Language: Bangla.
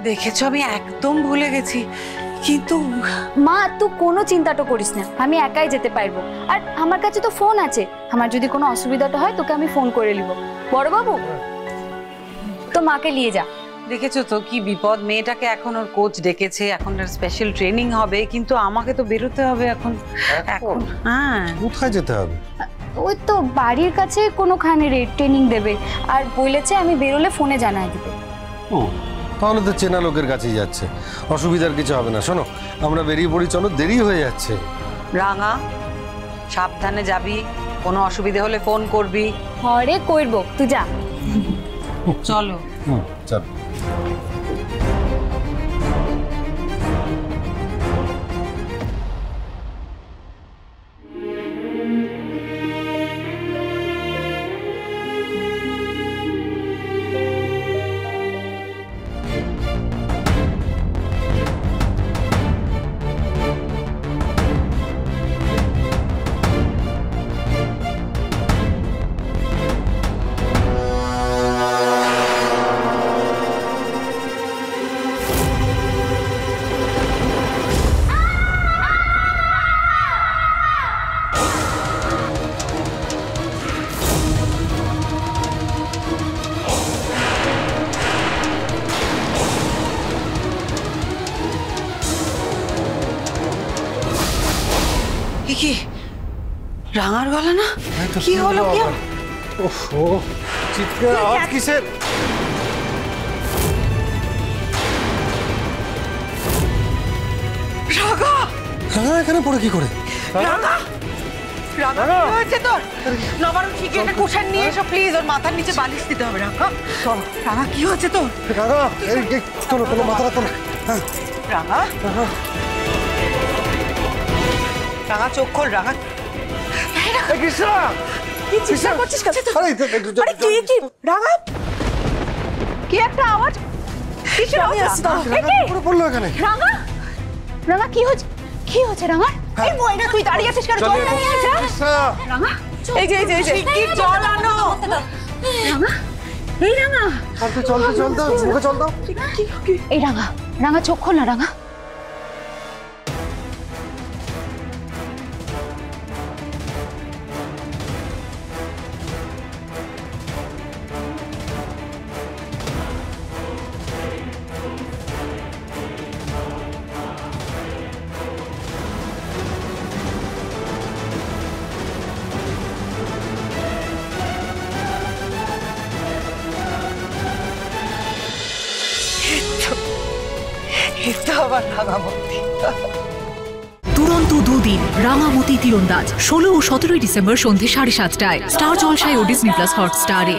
দেখেছো আমি একদম ভুলে গেছি, কিন্তু মা তুই কোনো চিন্তাটা করিস না, আমি একাই যেতে পারবো। আর আমার কাছে তো ফোন আছে, আমার যদি কোনো অসুবিধাটা হয় তোকে আমি ফোন করে নিব। বড় বাবু তো মাকে নিয়ে যা। দেখেছো তো কি বিপদ, মেয়েটাকে এখন ওর কোচ ডেকেছে, এখন স্পেশাল ট্রেনিং হবে, কিন্তু আমাকে তো বেরোতে হবে এখন। হ্যাঁ, কোথায় যেতে হবে? ওই তো বাড়ির কাছে কোনোখানে ট্রেনিং দেবে, আর বলেছে আমি বেরোলে ফোনে জানাই দিবে। ও তাহলে তো চেনা লোকের কাছেই যাচ্ছে, অসুবিধার কিছু হবে না। শোনো আমরা বেরিয়ে পড়ি, চলো, দেরি হয়ে যাচ্ছে। রাঙা সাবধানে যাবি, কোনো অসুবিধা হলে ফোন করবি। হরে করবো, তুই যা। চলো। চলো। কি রাঙার গলা না? কি হলো? কি ওহো, চিৎকার আওয়াজ কিসের? রাঙা, রাঙা এখানে পড়ে কি করে? রাঙা, রাঙা কি হয়েছে তোর? নবারুণ ঠিক একটা কুশন নিয়ে এসো প্লিজ, ওর মাথার নিচে বালিশ দিতে হবে। রাঙা চল, রাঙা কি হয়েছে তোর? রাঙা এই চলো চলো, মাথাটা তোলো। হ্যাঁ রাঙা, রাঙা চোখ খোল। রাঙা কৃষ্ণা, কি চিৎকার করছিস? আরে কি রাঙা, কি একটা আওয়াজ? কিসের আওয়াজ? পুরো পড়লো এখানে। রাঙা, রাঙা কি হচ্ছে? কি হচ্ছে রাঙা? এই ময়না তুই দাঁড়িয়ে আছিস কেন? জল নিয়ে আয়। রাঙা এই যে কি জল আনো। রাঙা, এই রাঙা, চল দাও, মুখে চল দাও। এই রাঙা, রাঙা চোখ খোল না রাঙা। দুরন্ত দুদিন রাঙামতি তীরন্দাজ 16 ও 17 ডিসেম্বর সন্ধ্যে 7:30টায় স্টার জলসায় ও ডিজনি প্লাস হটস্টারে।